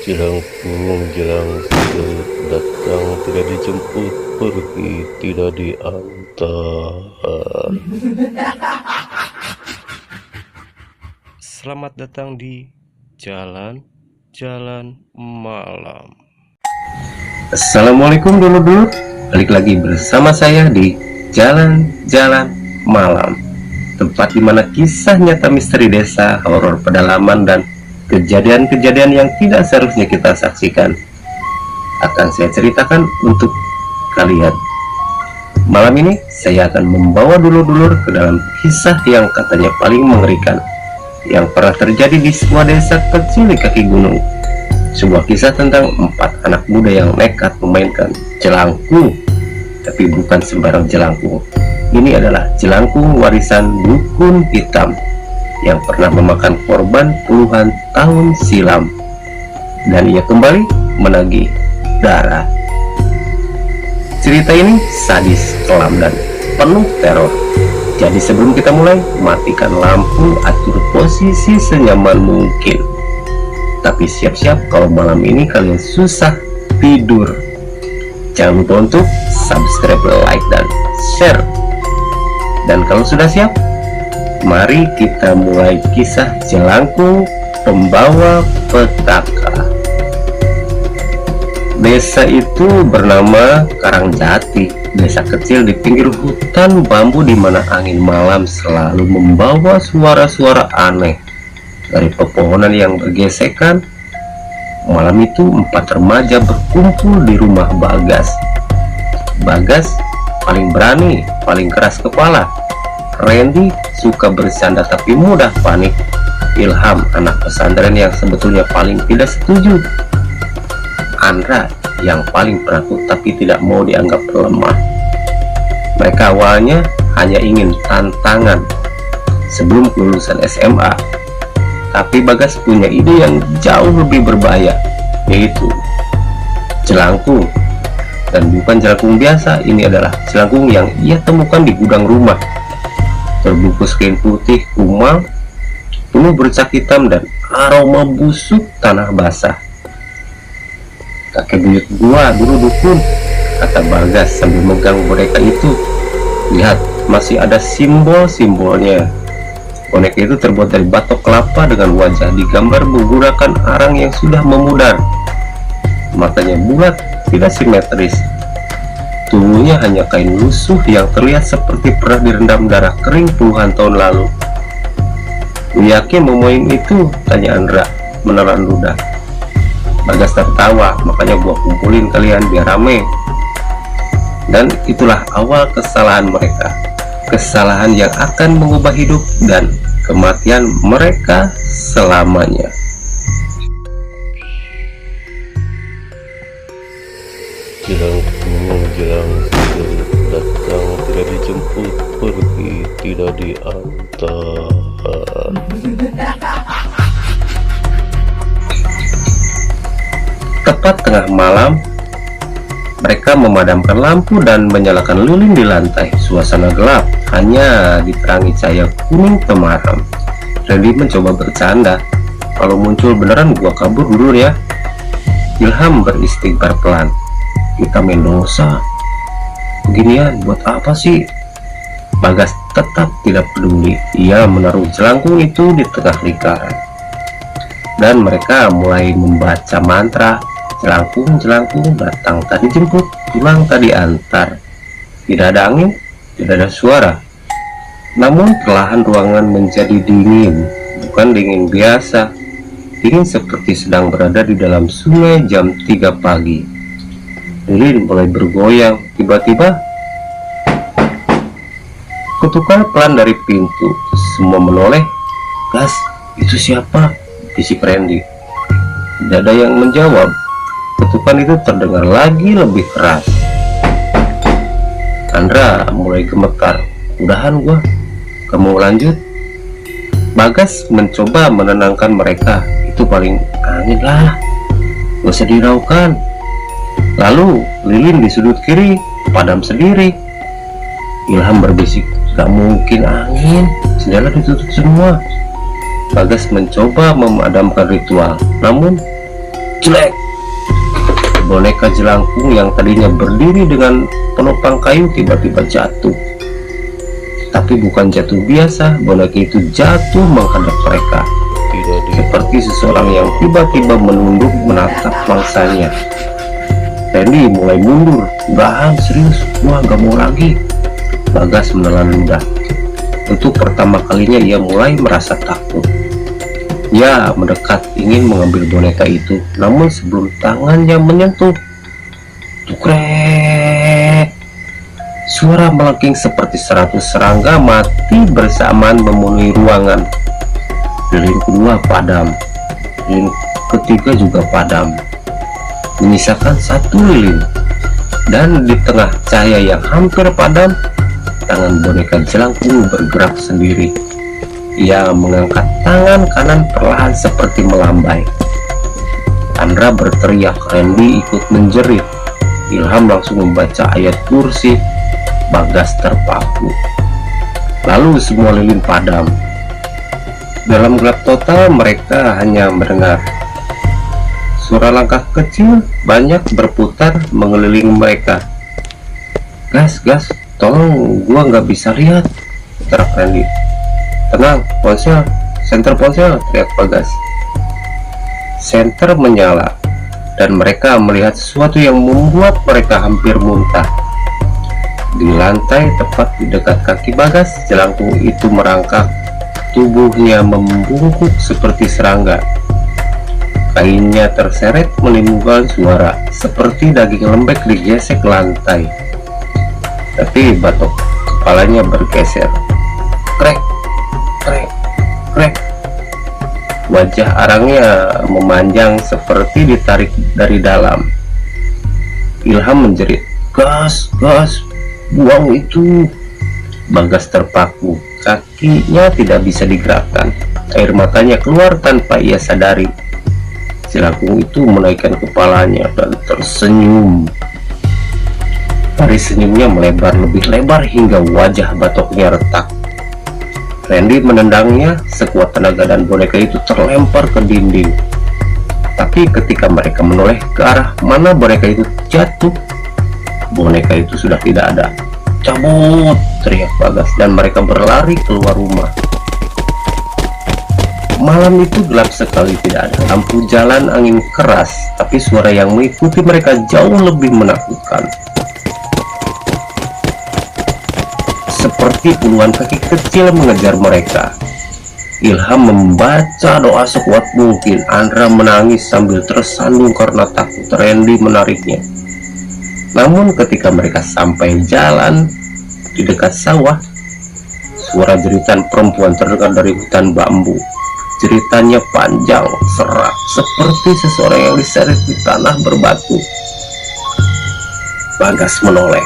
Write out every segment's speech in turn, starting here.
Jelangkung jelangkung datang tidak dijemput, pergi tidak diantar. Selamat datang di jalan-jalan malam. Assalamualaikum dulur-dulur, balik lagi bersama saya di jalan-jalan malam, tempat dimana kisah nyata misteri desa, horor pedalaman, dan kejadian-kejadian yang tidak seharusnya kita saksikan akan saya ceritakan untuk kalian. Malam ini saya akan membawa dulur-dulur ke dalam kisah yang katanya paling mengerikan yang pernah terjadi di sebuah desa kecil di kaki gunung. Sebuah kisah tentang 4 anak muda yang nekat memainkan jelangkung, tapi bukan sembarang jelangkung. Ini adalah jelangkung warisan dukun hitam yang pernah memakan korban puluhan tahun silam, dan ia kembali menagih darah. Cerita ini sadis, kelam, dan penuh teror. Jadi sebelum kita mulai, matikan lampu, atur posisi senyaman mungkin. Tapi siap-siap kalau malam ini kalian susah tidur. Jangan lupa untuk subscribe, like, dan share. Dan kalau sudah siap, mari kita mulai kisah jelangkung pembawa petaka. Desa itu bernama Karangjati, desa kecil di pinggir hutan bambu di mana angin malam selalu membawa suara-suara aneh dari pepohonan yang bergesekan. Malam itu 4 remaja berkumpul di rumah Bagas. Bagas paling berani, paling keras kepala. Randy suka bercanda tapi mudah panik. Ilham anak pesantren yang sebetulnya paling tidak setuju. Andra yang paling penakut tapi tidak mau dianggap lemah. Mereka awalnya hanya ingin tantangan sebelum kelulusan SMA, tapi Bagas punya ide yang jauh lebih berbahaya, yaitu jelangkung. Dan bukan jelangkung biasa, ini adalah jelangkung yang ia temukan di gudang rumah, terbungkus kain putih kumal, penuh bercak hitam dan aroma busuk tanah basah. Kakek buyut gua dulu dukun, kata Bagas sambil megang boneka itu. Lihat, masih ada simbol-simbolnya. Boneka itu terbuat dari batok kelapa dengan wajah digambar menggunakan arang yang sudah memudar. Matanya bulat, tidak simetris. Tubuhnya hanya kain lusuh yang terlihat seperti pernah direndam darah kering puluhan tahun lalu. "Lu yakin mau main itu?" tanya Andra menelan ludah. Bagas tertawa, "Makanya gua kumpulin kalian biar rame." Dan itulah awal kesalahan mereka, kesalahan yang akan mengubah hidup dan kematian mereka selamanya. Jelangkung jelangkung datang tidak dijemput, pergi tidak diantar. Tepat tengah malam, mereka memadamkan lampu dan menyalakan lilin di lantai. Suasana gelap, hanya diterangi cahaya kuning temaram. Randy mencoba bercanda, "Kalau muncul beneran gua kabur dulu ya." Ilham beristighfar pelan, "Kita main dosa, beginian buat apa sih?" Bagas tetap tidak peduli. Ia menaruh jelangkung itu di tengah lingkaran, dan mereka mulai membaca mantra. Jelangkung, jelangkung datang tadi jemput, pulang tadi antar. Tidak ada angin, tidak ada suara. Namun perlahan ruangan menjadi dingin, bukan dingin biasa. Dingin seperti sedang berada di dalam sungai jam 3 pagi. Lilin mulai bergoyang. Tiba-tiba ketukan pelan dari pintu. Semua menoleh. "Gas, itu siapa?" bisik Randy. Tidak ada yang menjawab. Ketukan itu terdengar lagi lebih keras. Andra mulai gemetar. "Udahan gua, kamu lanjut." Bagas mencoba menenangkan mereka. "Itu paling angin lah, gak usah diraukan." Lalu lilin di sudut kiri padam sendiri. Ilham berbisik, "Gak mungkin angin, jendela ditutup semua." Bagas mencoba memadamkan ritual, namun Jelek. Boneka jelangkung yang tadinya berdiri dengan penopang kayu tiba-tiba jatuh. Tapi bukan jatuh biasa, boneka itu jatuh menghadap mereka. Tidak di Seperti seseorang yang tiba-tiba menunduk menatap mangsanya. Randy mulai mundur. Udahan, serius, gua gak mau lagi. Bagas menelan ludah. Untuk pertama kalinya ia mulai merasa takut. Ia mendekat ingin mengambil boneka itu, namun sebelum tangannya menyentuh, tukrek, suara melengking seperti 100 serangga mati bersamaan memenuhi ruangan. Lilin kedua padam, lilin ketiga juga padam, menyisakan satu lilin. Dan di tengah cahaya yang hampir padam, tangan boneka jelangkung bergerak sendiri. Ia mengangkat tangan kanan perlahan seperti melambai. Andra berteriak, Randy ikut menjerit. Ilham langsung membaca ayat kursi. Bagas terpaku. Lalu semua lilin padam. Dalam gelap total mereka hanya mendengar suara langkah kecil banyak berputar mengelilingi mereka. Gas, tolong, gua nggak bisa lihat, teriak Randy. Tenang, ponsel, senter ponsel, teriak Bagas. Senter menyala dan mereka melihat sesuatu yang membuat mereka hampir muntah. Di lantai tepat di dekat kaki Bagas, jelangkung itu merangkak. Tubuhnya membungkuk seperti serangga. Kainnya terseret menimbulkan suara seperti daging lembek digesek lantai. Tapi batok kepalanya bergeser. Krek, krek, krek. Wajah arangnya memanjang seperti ditarik dari dalam. Ilham menjerit, gas, buang itu. Bagas terpaku, kakinya tidak bisa digerakkan. Air matanya keluar tanpa ia sadari. Jelangkung itu menaikkan kepalanya dan tersenyum. Dari senyumnya melebar lebih lebar hingga wajah batoknya retak. Randy menendangnya sekuat tenaga dan boneka itu terlempar ke dinding. Tapi ketika mereka menoleh ke arah mana boneka itu jatuh, boneka itu sudah tidak ada. Cabut, teriak Bagas dan mereka berlari keluar rumah. Malam itu gelap sekali, tidak ada lampu jalan, angin keras, tapi suara yang mengikuti mereka jauh lebih menakutkan. Seperti puluhan kaki kecil mengejar mereka. Ilham membaca doa sekuat mungkin. Andra menangis sambil tersandung karena takut Randy menariknya. Namun ketika mereka sampai jalan di dekat sawah, suara jeritan perempuan terdengar dari hutan bambu. Jeritannya panjang, serak, seperti seseorang yang diseret di tanah berbatu. Bagas menoleh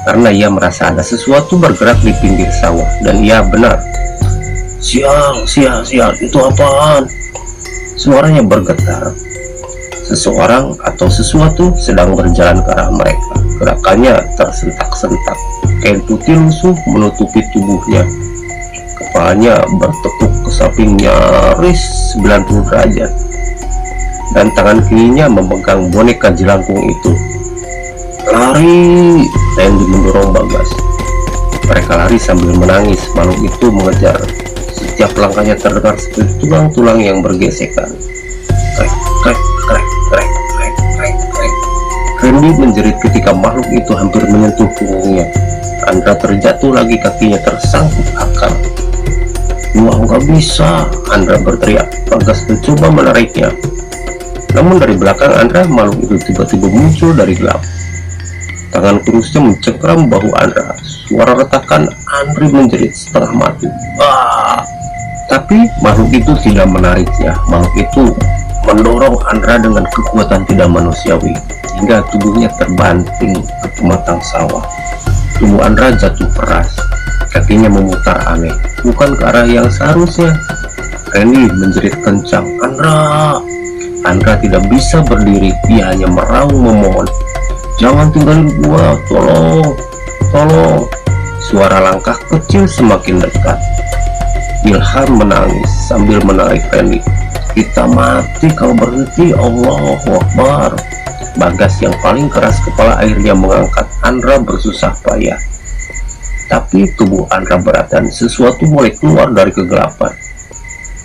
karena ia merasa ada sesuatu bergerak di pinggir sawah, dan ia benar. Sial, itu apaan? Suaranya bergetar. Seseorang atau sesuatu sedang berjalan ke arah mereka. Gerakannya tersentak-sentak. Kain putih lusuh menutupi tubuhnya. Kepalanya bertekuk ke samping nyaris 90 derajat. Dan tangan kirinya memegang boneka jelangkung itu. Lari! Randy mendorong Bagas. Mereka lari sambil menangis. Makhluk itu mengejar. Setiap langkahnya terdengar seperti tulang-tulang yang bergesekan. Krek, krek, krek, krek, krek, krek, krek. Randy menjerit ketika makhluk itu hampir menyentuh punggungnya. Andra terjatuh lagi, kakinya tersangkut akar. Wah, nggak bisa, Andra berteriak. Bagas mencoba menariknya. Namun dari belakang Andra, makhluk itu tiba-tiba muncul dari gelap. Tangan kurusnya mencengkram bahu Andra. Suara retakan, Andri menjerit setengah mati. Ah! Tapi makhluk itu tidak menariknya. Makhluk itu mendorong Andra dengan kekuatan tidak manusiawi hingga tubuhnya terbanting ke pematang sawah. Tubuh Andra jatuh keras. Kakinya memutar aneh, bukan ke arah yang seharusnya. Randy menjerit kencang, Andra! Andra tidak bisa berdiri. Dia hanya meraung memohon, jangan tinggalin gua, tolong. Suara langkah kecil semakin dekat. Ilham menangis sambil menarik Randy. Kita mati kalau berhenti. Allahu Akbar. Bagas yang paling keras kepala akhirnya mengangkat Andra bersusah payah. Tapi tubuh Andra berat dan sesuatu mulai keluar dari kegelapan.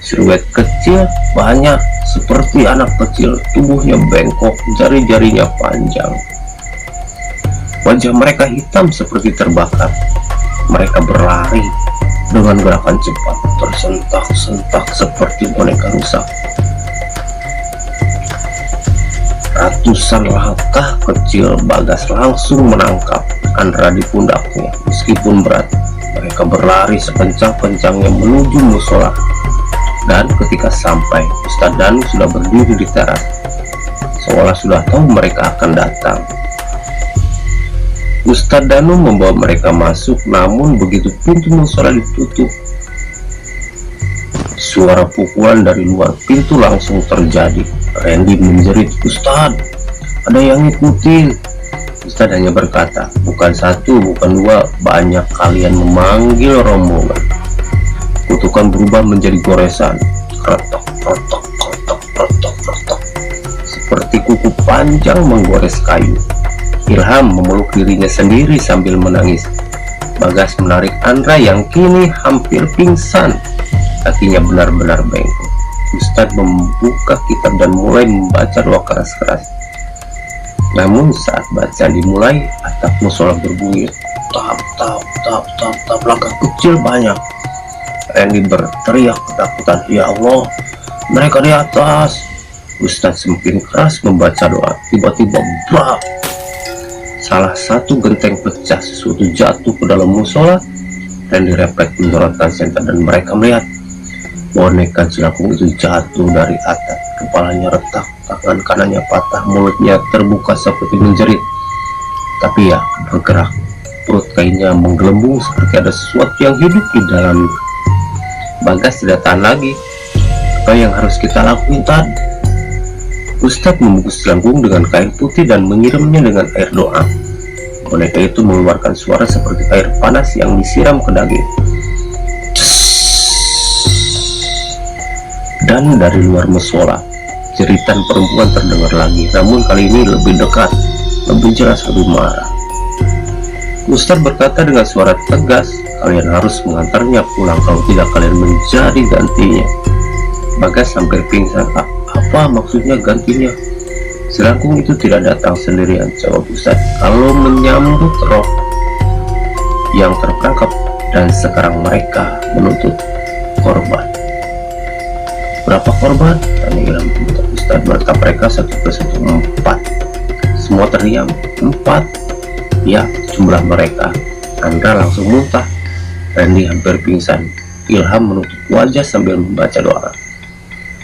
Siluet kecil banyak seperti anak kecil, tubuhnya bengkok, jari-jarinya panjang. Wajah mereka hitam seperti terbakar. Mereka berlari dengan gerakan cepat, tersentak-sentak seperti boneka rusak. Ratusan langkah kecil Bagas langsung menangkap Andra di pundaknya. Meskipun berat, mereka berlari sekencang-kencangnya menuju musola. Dan ketika sampai, Ustadz Danu sudah berdiri di teras, seolah sudah tahu mereka akan datang. Ustadz Danu membawa mereka masuk, namun begitu pintu musola ditutup, suara pukulan dari luar pintu langsung terjadi. Randy menjerit, "Ustadz, ada yang ngikutin." Ustadz hanya berkata, "Bukan satu, bukan dua, banyak kalian memanggil rombongan." Kutukan berubah menjadi goresan, kretok, kretok, kretok, kretok, kretok, seperti kuku panjang menggores kayu. Ilham memeluk dirinya sendiri sambil menangis. Bagas menarik Andra yang kini hampir pingsan. Kakinya benar-benar bengkok. Ustadz membuka kitab dan mulai membaca doa keras-keras. Namun saat bacaan dimulai, atap musola berbunyi tap tap tap tap tap. Langkah kecil banyak. Randy berteriak ketakutan, "Ya Allah, mereka di atas!" Ustadz semakin keras membaca doa. Tiba-tiba brak! Salah satu genteng pecah, sesuatu jatuh ke dalam musola. Randy refleks menyorotkan senter dan mereka melihat boneka jelangkung itu jatuh dari atap. Kepalanya retak, tangan kanannya patah, mulutnya terbuka seperti menjerit. Tapi ya, bergerak. Perut kainnya menggelembung seperti ada sesuatu yang hidup di dalam. Bagas tidak tahan lagi. "Apa yang harus kita lakuin, Tad?" Ustadz membungkus jelangkung dengan kain putih dan menyiramnya dengan air doa. Boneka itu mengeluarkan suara seperti air panas yang disiram ke daging. Dan dari luar musola, jeritan perempuan terdengar lagi, namun kali ini lebih dekat, lebih jelas, lebih marah. Ustadz berkata dengan suara tegas, "Kalian harus mengantarnya pulang, kalau tidak kalian menjadi gantinya." Bagas hampir pingsan. "Apa maksudnya gantinya?" "Jelangkung itu tidak datang sendirian," jawab Ustadz. "Kalau menyambut roh yang terperangkap, dan sekarang mereka menuntut korban." "Berapa korban?" tanya Ilham. Ustadz menetap mereka satu persatu. "4." Semua terdiam. "4? Ya, jumlah mereka." Andra langsung muntah. Randy hampir pingsan. Ilham menutup wajah sambil membaca doa.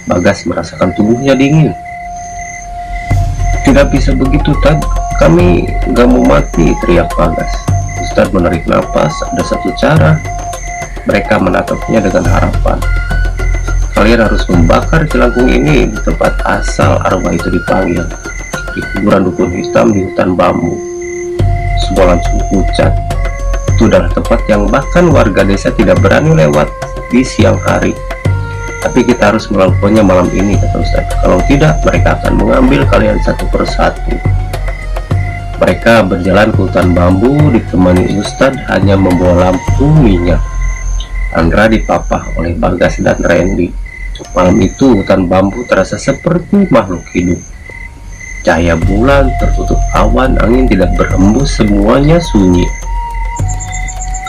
Bagas merasakan tubuhnya dingin. "Tidak bisa begitu, Tad. Kami gak mau mati," teriak Bagas. Ustadz menarik nafas. "Ada satu cara." Mereka menatapnya dengan harapan. "Kalian harus membakar jelangkung ini di tempat asal arwah itu dipanggil, di kuburan dukun hitam di hutan bambu. Sebuah langsung pucat. Itu adalah tempat yang bahkan warga desa tidak berani lewat di siang hari. Tapi kita harus melakukannya malam ini," kata Ustadz. "Kalau tidak, mereka akan mengambil kalian satu persatu." Mereka berjalan ke hutan bambu ditemani Ustadz hanya membawa lampu minyak. Andra dipapah oleh Bagas dan Randy. Malam itu hutan bambu terasa seperti makhluk hidup. Cahaya bulan tertutup awan, angin tidak berhembus, semuanya sunyi.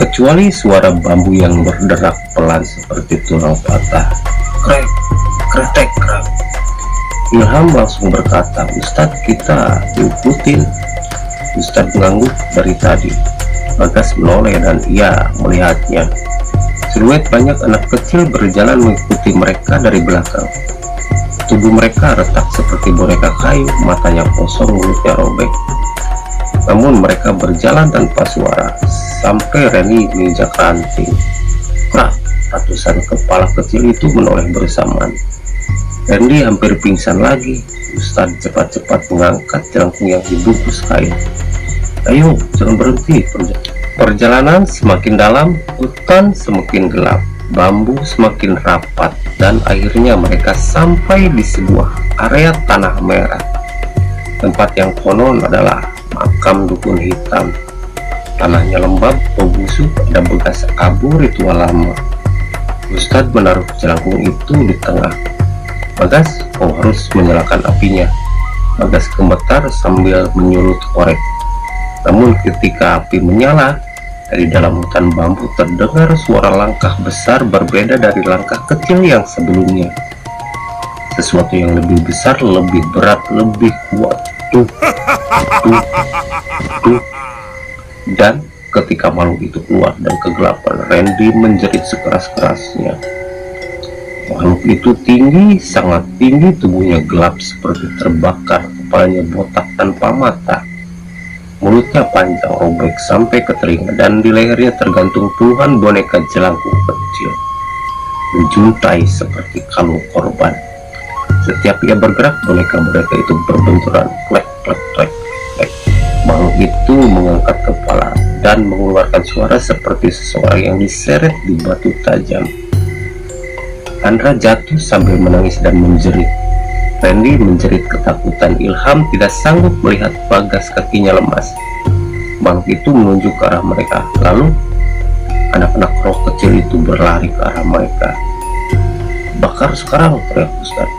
Kecuali suara bambu yang berderak pelan seperti tulang patah. Krek, kretek, krek. Ilham langsung berkata, "Ustadz, kita diikutin." Ustadz mengangguk dari tadi. Bagas menoleh dan ia melihatnya. Siluet banyak anak kecil berjalan mengikuti mereka dari belakang. Tubuh mereka retak seperti boneka kayu, matanya kosong, mulutnya robek. Namun mereka berjalan tanpa suara, sampai Reni menginjak ranting. Krak, ratusan kepala kecil itu menoleh bersamaan. Randy hampir pingsan lagi. Ustadz cepat-cepat mengangkat jelangkung yang dibungkus kain. "Ayo, jangan berhenti." Perjalanan semakin dalam, hutan semakin gelap. bambu semakin rapat dan akhirnya mereka sampai di sebuah area tanah merah. Tempat yang konon adalah makam dukun hitam. Tanahnya lembab, busuk, ada bekas abu ritual lama. Ustadz menaruh jelangkung itu di tengah. Bagas, kau harus menyalakan apinya. Bagas gemetar sambil menyulut korek. Namun ketika api menyala, dari dalam hutan bambu terdengar suara langkah besar berbeda dari langkah kecil yang sebelumnya. Sesuatu yang lebih besar, lebih berat, lebih kuat. Tuh. Dan ketika makhluk itu keluar dari kegelapan, Randy menjerit sekeras-kerasnya. Makhluk itu tinggi, sangat tinggi, tubuhnya gelap seperti terbakar, kepalanya botak tanpa mata. Mulutnya panjang, robek sampai ke telinga, dan di lehernya tergantung puluhan boneka jelangkung kecil, menjuntai seperti kalung korban. Setiap ia bergerak, boneka-boneka itu berbenturan, klek, klek, klek, klek. Makhluk itu mengangkat kepala dan mengeluarkan suara seperti seseorang yang diseret di batu tajam. Andra jatuh sambil menangis dan menjerit. Randy menjerit ketakutan. Ilham tidak sanggup melihat Bagas, kakinya lemas. Makhluk itu menunjuk ke arah mereka. Lalu anak-anak roh kecil itu berlari ke arah mereka. Bakar sekarang, teriak Ustaz.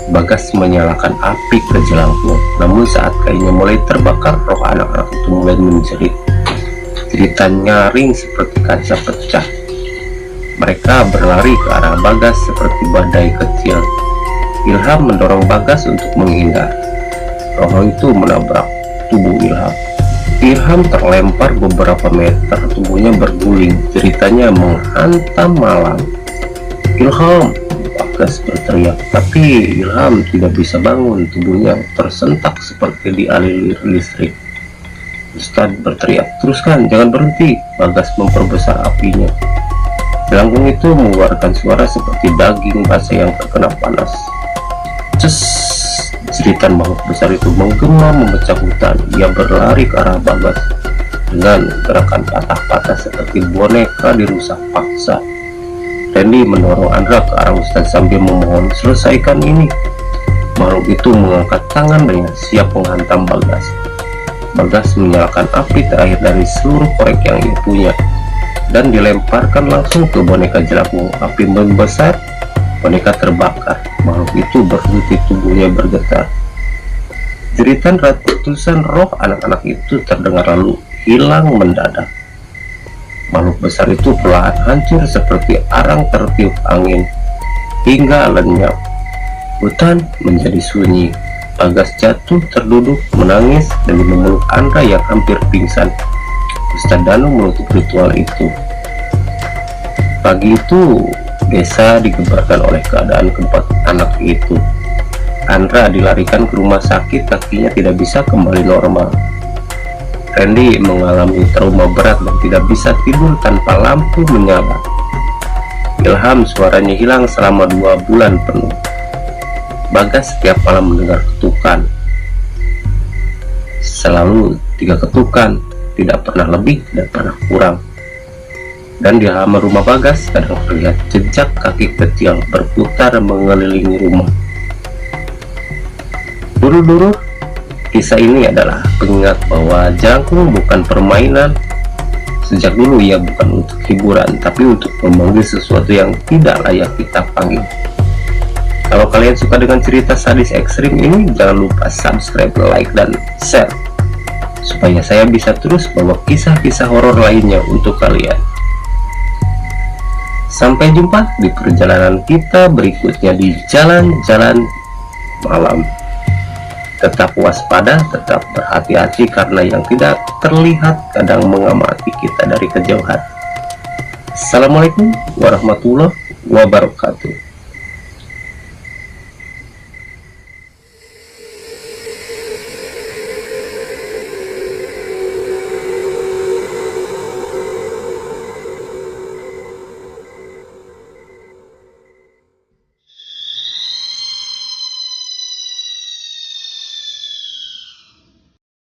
Bagas menyalakan api ke jelangkung. Namun saat kainnya mulai terbakar, roh anak-anak itu mulai menjerit. Jeritan nyaring seperti kaca pecah. Mereka berlari ke arah Bagas seperti badai kecil. Ilham mendorong Bagas untuk menghindar. Roh itu menabrak tubuh Ilham. Ilham terlempar beberapa meter, tubuhnya berguling, ceritanya menghantam malam. Ilham, Bagas berteriak, tapi Ilham tidak bisa bangun, tubuhnya tersentak seperti dialilir listrik. Ustadz berteriak, teruskan, jangan berhenti. Bagas memperbesar apinya. Jelangkung itu mengeluarkan suara seperti daging basah yang terkena panas. Ces! Jeritan makhluk besar itu menggema memecah hutan. Ia berlari ke arah Bagas dengan gerakan patah-patah seperti boneka dirusak paksa. Randy mendorong Andra ke arah Ustadz sambil memohon, selesaikan ini. Makhluk itu mengangkat tangan dengan siap menghantam Bagas. Bagas menyalakan api terakhir dari seluruh korek yang ia punya dan dilemparkan langsung ke boneka jelangkung. Api membesar, boneka terbakar. Makhluk itu berhenti, tubuhnya bergetar. Jeritan ratusan roh anak-anak itu terdengar lalu hilang mendadak. Makhluk besar itu perlahan hancur seperti arang tertiup angin hingga lenyap. Hutan menjadi sunyi. Bagas jatuh terduduk menangis dan memeluk Andra yang hampir pingsan. Ustadz Danu menutup ritual itu. Pagi itu desa digebarkan oleh keadaan keempat anak itu. Andra dilarikan ke rumah sakit, kakinya tidak bisa kembali normal. Randy mengalami trauma berat dan tidak bisa tidur tanpa lampu menyala. Ilham suaranya hilang selama 2 bulan penuh. Bagas setiap malam mendengar ketukan. Selalu 3 ketukan, tidak pernah lebih, tidak pernah kurang. Dan di halaman rumah Bagas kadang terlihat jejak kaki kecil berputar mengelilingi rumah. Dulu-dulu, kisah ini adalah pengingat bahwa jelangkung bukan permainan. Sejak dulu ia bukan untuk hiburan, tapi untuk memanggil sesuatu yang tidak layak kita panggil. Kalau kalian suka dengan cerita sadis ekstrim ini, jangan lupa subscribe, like, dan share, supaya saya bisa terus bawa kisah-kisah horor lainnya untuk kalian. Sampai jumpa di perjalanan kita berikutnya di jalan-jalan malam. Tetap waspada, tetap berhati-hati karena yang tidak terlihat kadang mengamati kita dari kejauhan. Assalamualaikum warahmatullahi wabarakatuh.